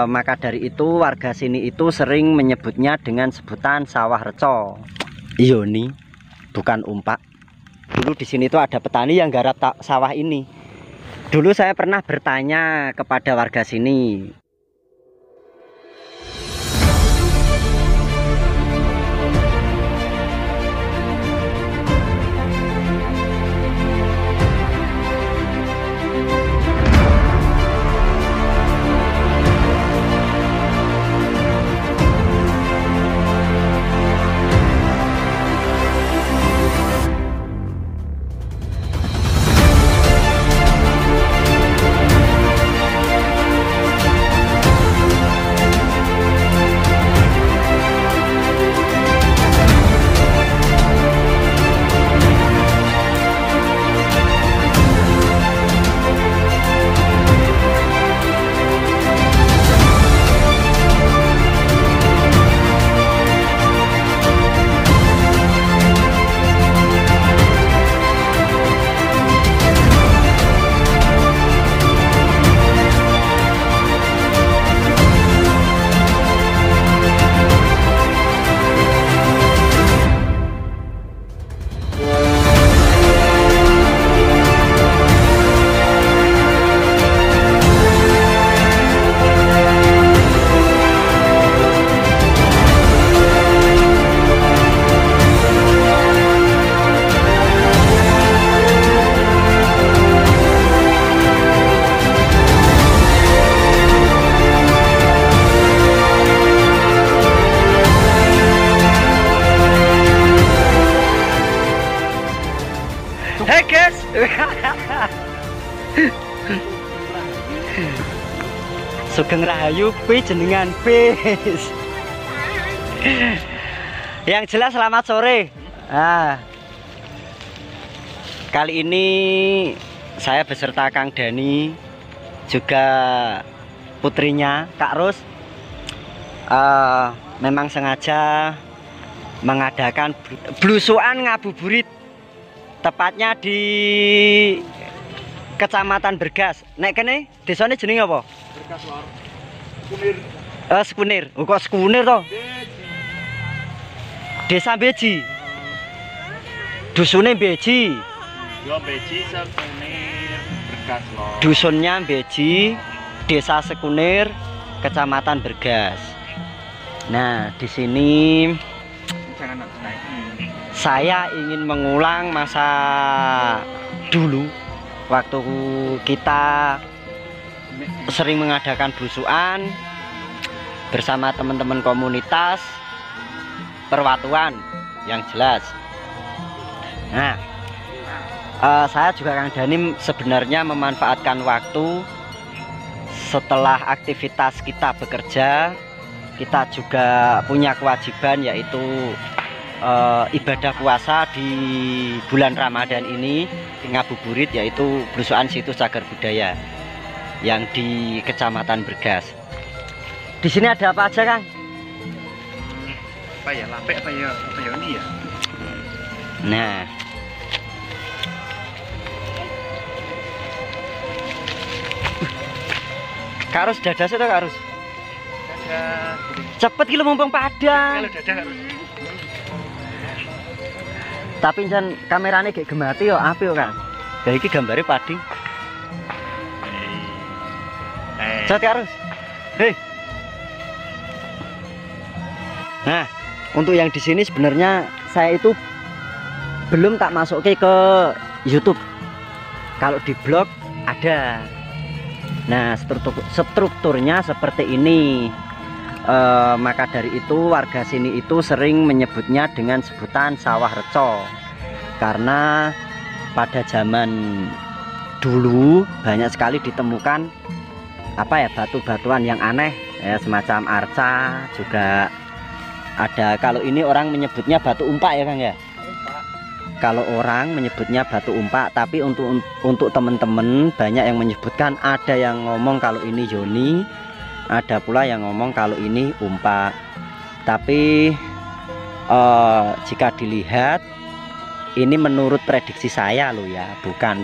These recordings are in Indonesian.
Maka dari itu warga sini itu sering menyebutnya dengan sebutan sawah reco. Yoni, bukan umpak. Dulu di sini tuh ada petani yang garap sawah ini. Dulu saya pernah bertanya kepada warga sini. Hey guys, Sugeng Rahayu kuwi jenengan bis. Yang jelas selamat sore. Kali ini saya beserta Kang Dani, juga putrinya Kak Ros, memang sengaja mengadakan blusukan ngabuburit, tepatnya di Kecamatan Bergas. Nek kene desane jenenge apa? Bergas Lor. Sekunir. Sekunir. Oh, kok Sekunir to? Desa Beji. Dusune Beji. Yo Beji Sekunir Bergas Lor. Dusunnya Beji, Desa Sekunir, Kecamatan Bergas. Nah, di sini saya ingin mengulang masa dulu waktu kita sering mengadakan blusukan bersama teman-teman komunitas perwatuan yang jelas. Nah, saya juga Kang Dani sebenarnya memanfaatkan waktu setelah aktivitas kita bekerja, kita juga punya kewajiban yaitu ibadah puasa di bulan Ramadan ini, ngabuburit, yaitu blusukan situs cagar budaya yang di Kecamatan Bergas. Di sini ada apa aja, Kang? Apa ya, lampek apa ya ini ya? Nah, Karus dadah sih, Karus. Dadah. Cepet gitu mumpung padang. Kalau dadah harus. Tapi jan kamerane kayak gemati yo apik yo, Kang. Lah iki gambare padi. Cet Karus. Hei. Nah, untuk yang di sini sebenarnya saya itu belum tak masukin ke YouTube. Kalau di blog ada. Nah, strukturnya seperti ini. Maka dari itu warga sini itu sering menyebutnya dengan sebutan sawah reco, karena pada zaman dulu banyak sekali ditemukan batu-batuan yang aneh ya, semacam arca, juga ada, kalau ini orang menyebutnya batu umpak ya Kang ya. Kalau orang menyebutnya batu umpak, tapi untuk teman-teman banyak yang menyebutkan, ada yang ngomong kalau ini yoni, ada pula yang ngomong kalau ini umpak. Tapi jika dilihat ini menurut prediksi saya loh ya, bukan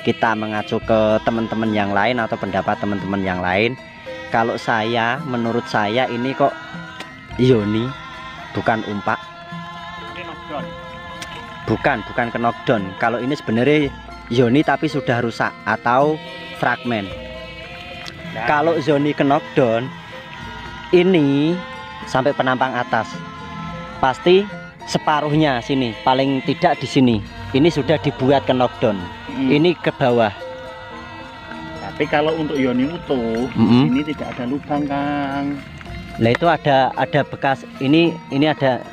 kita mengacu ke teman-teman yang lain atau pendapat teman-teman yang lain. Kalau saya, menurut saya ini kok yoni, bukan umpak. Bukan ke knockdown. Kalau ini sebenarnya yoni tapi sudah rusak atau fragmen. Kalau yoni ke knockdown, ini sampai penampang atas. Pasti separuhnya sini, paling tidak di sini. Ini sudah dibuat ke knockdown. Ini ke bawah. Tapi kalau untuk yoni utuh, ini tidak ada lubang, Kang. Nah itu ada bekas ini ada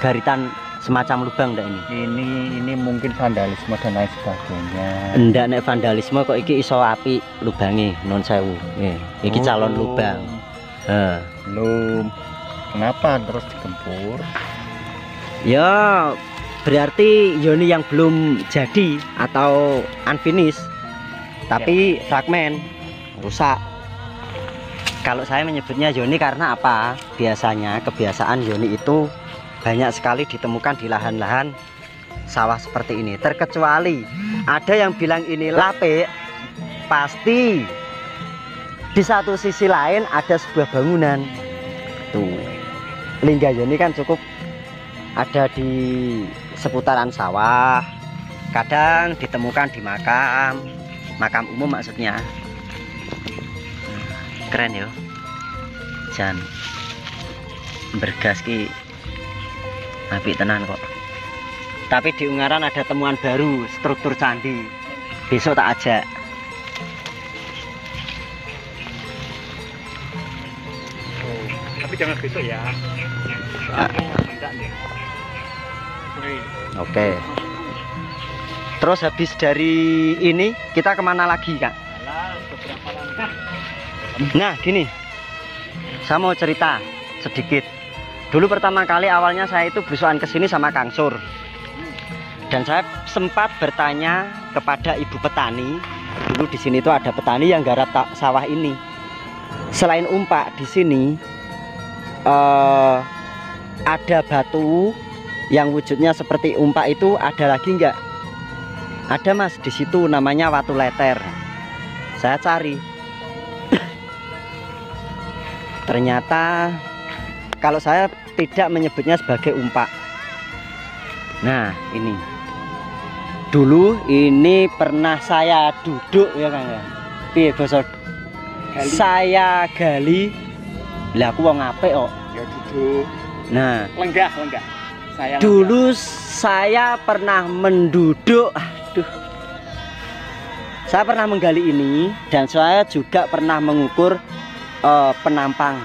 garitan semacam lubang enggak ini? Ini mungkin vandalisme dan lain sebagainya. Enggak nek vandalisme kok iki iso api lubangi non sewu. Iki calon lubang. Belum. Kenapa terus digempur? Ya berarti yoni yang belum jadi atau unfinished. Tapi fragmen rusak. Kalau saya menyebutnya yoni karena apa? Biasanya kebiasaan yoni itu banyak sekali ditemukan di lahan-lahan sawah seperti ini. Terkecuali ada yang bilang ini lapik, pasti di satu sisi lain ada sebuah bangunan. Tuh, lingga yoni kan cukup ada di seputaran sawah. Kadang ditemukan di makam umum maksudnya. Keren ya, jan bergas ki apik tenan kok. Tapi di Ungaran ada temuan baru struktur candi, besok tak ajak. Tapi jangan besok ya. Oke. Terus habis dari ini kita kemana lagi, Kak? Beberapa langkah. Nah gini, saya mau cerita sedikit. Dulu pertama kali awalnya saya itu berusuhan ke sini sama Kang Sur, dan saya sempat bertanya kepada ibu petani. Dulu di sini tuh ada petani yang garap sawah ini. Selain umpak di sini ada batu yang wujudnya seperti umpak itu, ada lagi enggak? Ada Mas, di situ namanya watu leter. Saya cari. Ternyata kalau saya tidak menyebutnya sebagai umpak. Nah ini dulu ini pernah saya duduk ya Kang ya. Piye basa saya gali. Lah aku wong apik kok. Ya duduk. Nah, Lenggah. Saya dulu saya pernah menduduk. Aduh. Saya pernah menggali ini dan saya juga pernah mengukur penampang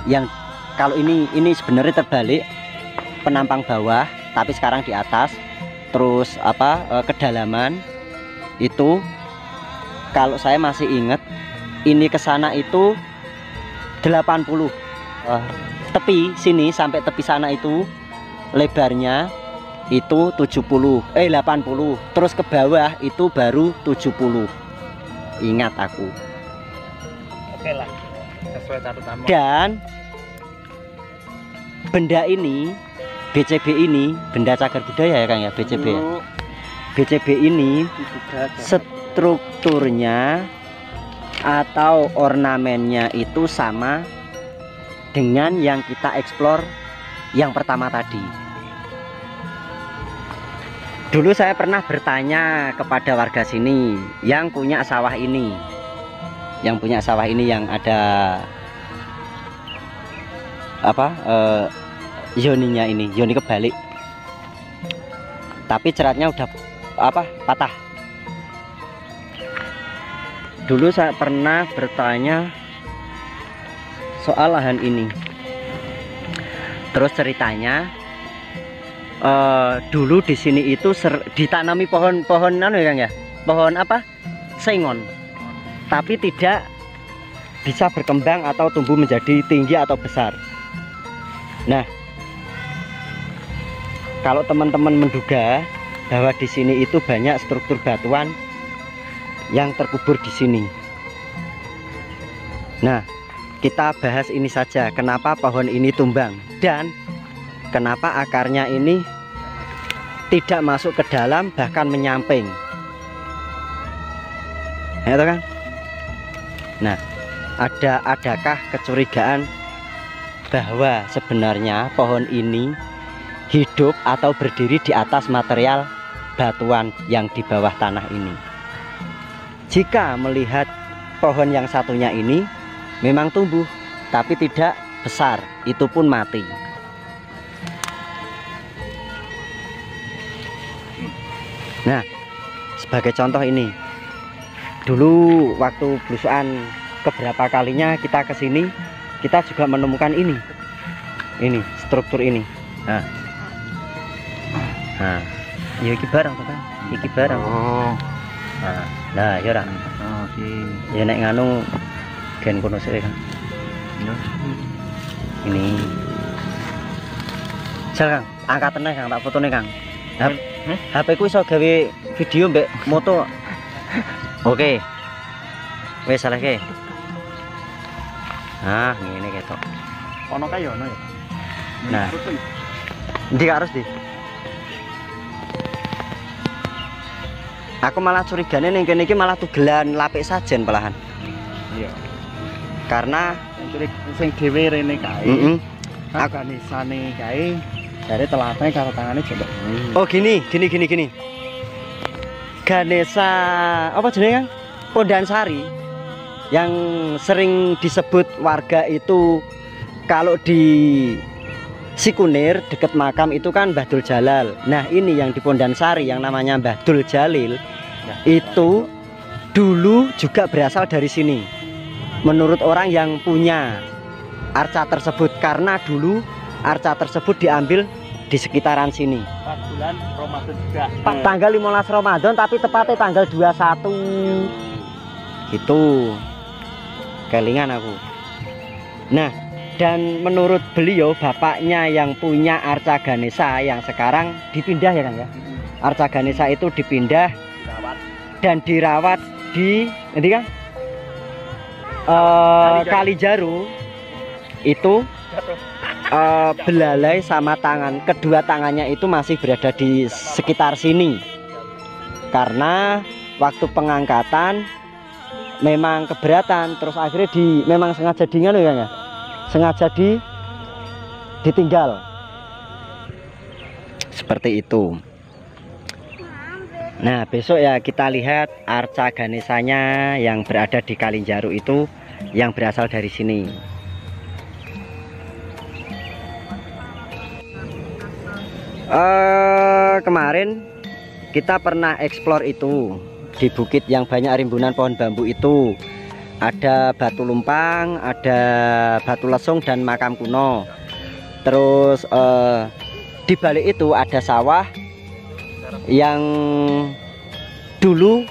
yang kalau ini sebenarnya terbalik, penampang bawah tapi sekarang di atas. Terus kedalaman itu kalau saya masih ingat ini ke sana itu 80. Tepi sini sampai tepi sana itu lebarnya itu 80. Terus ke bawah itu baru 70. Ingat aku. Oke lah. Sesuai catatan. Dan benda ini BCB ini benda cagar budaya ya Kang ya, BCB ya. BCB ini strukturnya atau ornamennya itu sama dengan yang kita eksplor yang pertama tadi. Dulu saya pernah bertanya kepada warga sini yang punya sawah ini, yang ada yoninya ini, yoni kebalik. Tapi ceratnya udah patah. Dulu saya pernah bertanya soal lahan ini. Terus ceritanya dulu di sini itu ditanami pohon ya Kang ya, pohon sengon, tapi tidak bisa berkembang atau tumbuh menjadi tinggi atau besar. Nah, kalau teman-teman menduga bahwa di sini itu banyak struktur batuan yang terkubur di sini. Nah, kita bahas ini saja, kenapa pohon ini tumbang dan kenapa akarnya ini tidak masuk ke dalam bahkan menyamping. Ya toh, Kang? Nah, adakah kecurigaan bahwa sebenarnya pohon ini hidup atau berdiri di atas material batuan yang di bawah tanah ini? Jika melihat pohon yang satunya ini memang tumbuh tapi tidak besar, itu pun mati. Nah, sebagai contoh ini, dulu waktu belusuan keberapa kalinya kita ke sini, kita juga menemukan ini struktur ini. Nah, ya iki barang to, Kang. Iki barang. Oh. Nah, ya ora. Oke. Ya nek nganu gen kono sik, Kang. Ini. Jal, Kang, angkat teneh, Kang, tak fotone, Kang. HP ku iso gawe video mbek moto. Oke. Wes salah ke. Nah, ngene ketok. Ono kae ono ya. Nah. Ndi harus di. Aku malah curigane ning kene iki malah tugelan lapik sajen pelahan. Iya. Karena sing dhewe rene kae. Heeh. Organisane kae dari telatnya karo tangane coba. Oh gini. Ganesha apa jenenge, Kang? Pondansari yang sering disebut warga itu kalau di Sikunir dekat makam itu kan Mbah Dul Jalal. Nah, ini yang di Pondansari yang namanya Mbah Dul Jalil itu dulu juga berasal dari sini. Menurut orang yang punya arca tersebut, karena dulu arca tersebut diambil di sekitaran sini. 4 bulan Ramadan juga. Tanggal 15 Ramadan tapi tepatnya tanggal 21. Gitu. Kelingan aku. Nah, dan menurut beliau bapaknya yang punya arca Ganesha yang sekarang dipindah ya, Kang ya. Arca Ganesha itu dipindah dan dirawat di nanti, Kang? Kalijaru itu belalai sama kedua tangannya itu masih berada di sekitar sini karena waktu pengangkatan memang keberatan, terus akhirnya memang sengaja dingan ya, sengaja ditinggal seperti itu. Nah, besok ya kita lihat arca Ganeshanya yang berada di Kalinjaru itu yang berasal dari sini. Kemarin kita pernah eksplor itu di bukit yang banyak rimbunan pohon bambu itu. Ada batu lumpang, ada batu lesung dan makam kuno. Terus di balik itu ada sawah yang dulu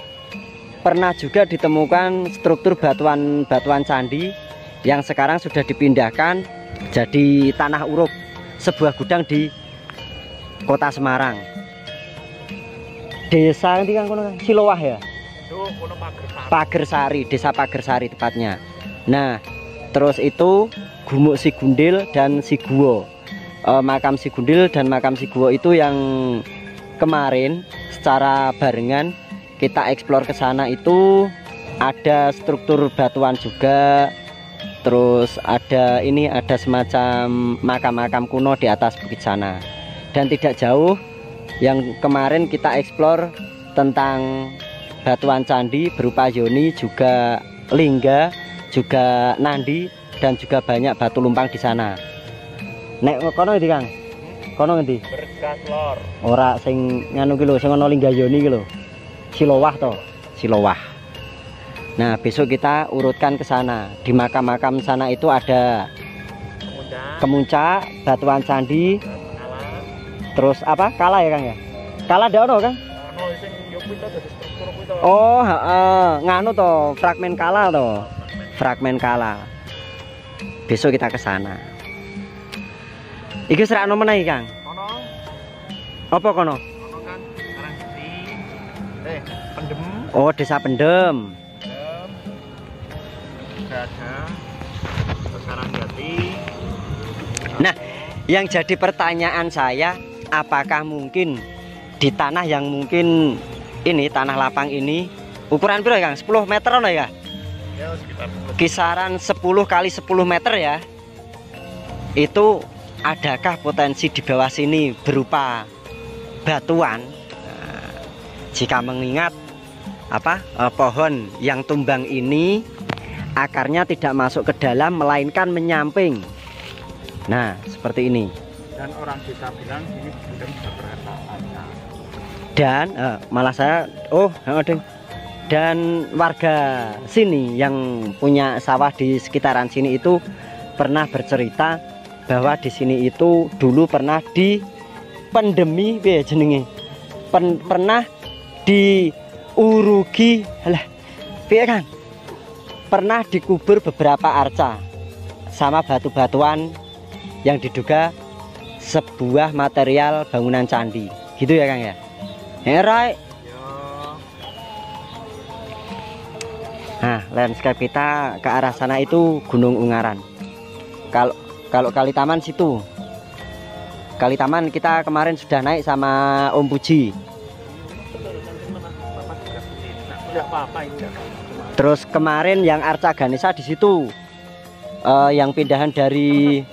pernah juga ditemukan struktur batuan candi yang sekarang sudah dipindahkan jadi tanah uruk, sebuah gudang di Kota Semarang. Desa nanti kan Silowah ya. Pagersari, desa Pagersari tepatnya. Nah, terus itu Gumuk Sigundil dan Siguwo. Makam Sigundil dan makam Siguwo itu yang kemarin secara barengan kita eksplor ke sana itu ada struktur batuan juga. Terus ada semacam makam-makam kuno di atas bukit sana. Dan tidak jauh yang kemarin kita eksplor tentang batuan candi berupa yoni, juga lingga, juga nandi, dan juga banyak batu lumpang di sana. Nek kono ngendi, Kang? Kono ngendi? Berkas lor. Ora sing nganu ki lho, sing ana lingga yoni ki lho. Silowah to, Silowah. Nah, besok kita urutkan ke sana. Di makam-makam sana itu ada kemuncak, batuan candi, terus apa? Kala ya, Kang ya? Kala ada ono, Kang? Oh, nganu to, fragmen kala to. Fragmen kala. Besok kita ke sana. Iki serakno meneh, Kang. Ono. Apa kono? Ono kan Karangti. Pendem. Oh, Desa Pendem. Karangjati. Nah, yang jadi pertanyaan saya, apakah mungkin di tanah yang mungkin ini tanah lapang ini Ukuran berapa Kang? 10 meter ono ya? Ya sekitar Kisaran 10 kali 10 meter ya. Itu adakah potensi di bawah sini berupa batuan? Nah, jika mengingat pohon yang tumbang ini akarnya tidak masuk ke dalam melainkan menyamping. Nah, seperti ini. dan orang desa bilang ini sudah bisa berapa aja. Dan malah saya Deng. Dan warga sini yang punya sawah di sekitaran sini itu pernah bercerita bahwa di sini itu dulu pernah di pandemi jenenge. Pernah diurugi kan? Pernah dikubur beberapa arca sama batu-batuan yang diduga sebuah material bangunan candi. Gitu ya Kang ya? Herai. Nah, landscape kita ke arah sana itu Gunung Ungaran. Kalau Kali Taman situ. Kali Taman kita kemarin sudah naik sama Om Puji. Terus kemarin yang Arca Ganesha di situ. Yang pindahan dari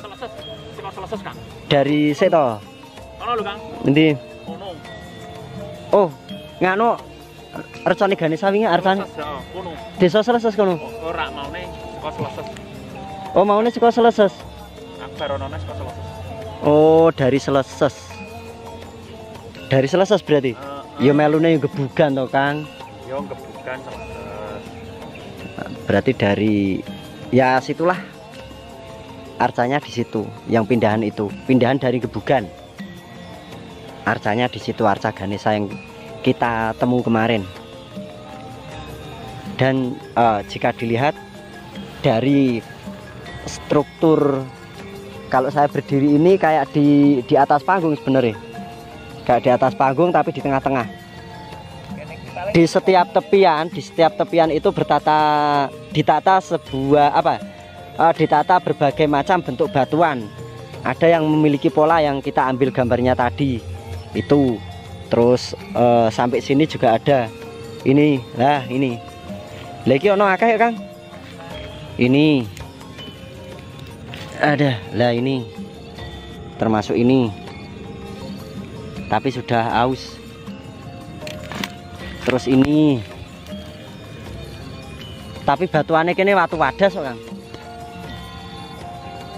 Seto. Nanti. Oh, nganu Arcane Ganesha wingi arcane. Desa Seleses kono. Ora maune saka Seleses. Oh, maune saka Seleses. Baronone saka Seleses. Oh, dari Seleses. Dari Seleses berarti. Ya melune yo gebugan to, Kang. Yo gebugan Seleses. Berarti dari ya situlah arcanya di situ, yang pindahan itu, pindahan dari gebugan. Arcanya di situ, Arca Ganesha yang kita temu kemarin. Dan jika dilihat dari struktur, kalau saya berdiri ini kayak di atas panggung sebenarnya, kayak di atas panggung tapi di tengah-tengah. Di setiap tepian itu ditata sebuah ditata berbagai macam bentuk batuan. Ada yang memiliki pola yang kita ambil gambarnya tadi itu. Terus sampai sini juga ada. Ini lagi ono akeh ya Kang. Ini ada lah, ini termasuk ini, tapi sudah aus. Terus ini, tapi batuannya kini watu wadas kok Kang.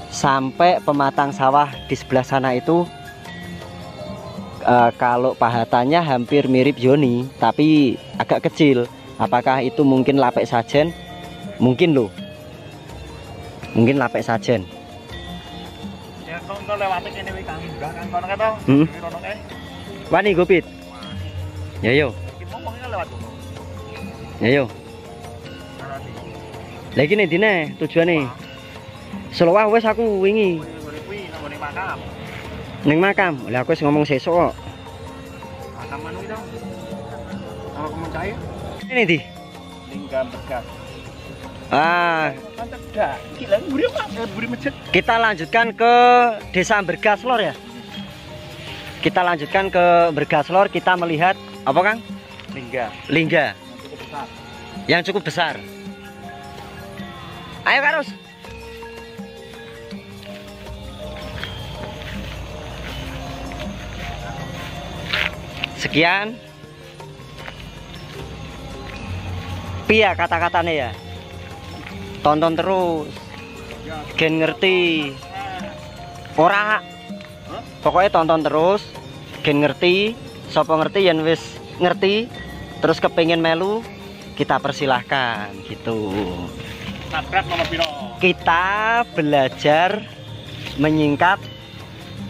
Sampai pematang sawah di sebelah sana itu kalau pahatannya hampir mirip Yoni tapi agak kecil. Apakah itu mungkin lapek sajen? Mungkin loh, mungkin lapek sajen. Ya kok lewati kene wis Kang Indah kan kono keto. Wani gopit. Ya yo. Iki ngomongnya lewat kono. Ya yo. Lagi nih dine tujuane. Selawah wes aku wingi. Ning makam. Lah aku wis ngomong sesuk kok. Makam anu itu. Kalau kamu cahaya? Ini di. Linggam Begas. Mantap dah. Gila buri masjid. Kita lanjutkan ke Desa Bergaslor ya. Kita lanjutkan ke Bergaslor, kita melihat apa Kang? Lingga. Yang cukup besar. Ayo Karus. Sekian. Pia kata-katanya ya. Tonton terus. Gen ngerti. Ora. Pokoknya tonton terus. Gen ngerti. Sopo ngerti yang wis ngerti. Terus kepingin melu, kita persilahkan gitu. Kita belajar menyingkap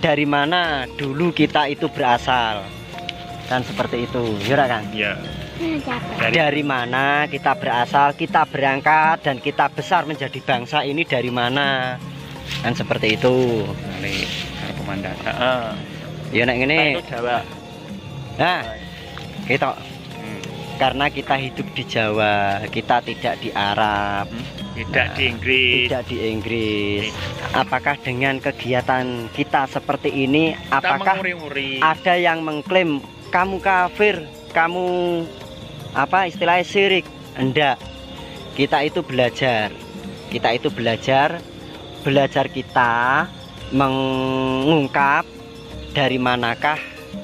dari mana dulu kita itu berasal. Dan seperti itu, ya Kang? Iya. Dari mana kita berasal, kita berangkat dan kita besar menjadi bangsa ini dari mana? Dan seperti itu. Pemandangan. Ya nek ngene. Jawa. Nah, kita karena kita hidup di Jawa, kita tidak di Arab, tidak di Inggris. Tidak di Inggris. Apakah dengan kegiatan kita seperti ini, apakah ada yang mengklaim kamu kafir, kamu apa istilahnya syirik. Enggak. Kita itu belajar. Kita itu belajar kita mengungkap dari manakah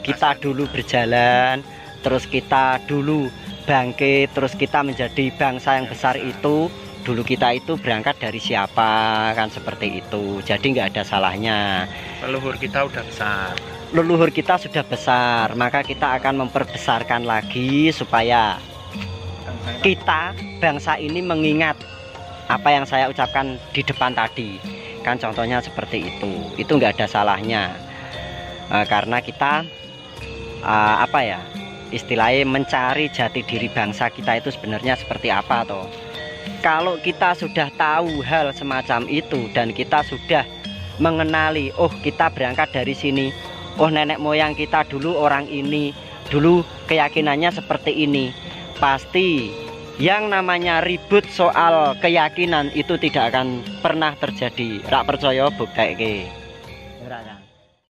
kita dulu berjalan, terus kita dulu bangkit, terus kita menjadi bangsa yang besar itu. Dulu kita itu berangkat dari siapa, kan seperti itu. Jadi nggak ada salahnya. Leluhur kita udah besar. Leluhur kita sudah besar, maka kita akan memperbesarkan lagi supaya kita bangsa ini mengingat apa yang saya ucapkan di depan tadi. Kan contohnya seperti itu nggak ada salahnya. Karena kita apa ya, istilahnya mencari jati diri bangsa kita itu sebenarnya seperti apa toh. Kalau kita sudah tahu hal semacam itu dan kita sudah mengenali, oh kita berangkat dari sini, oh nenek moyang kita dulu orang ini, dulu keyakinannya seperti ini, pasti yang namanya ribut soal keyakinan itu tidak akan pernah terjadi. Rak percaya bukti.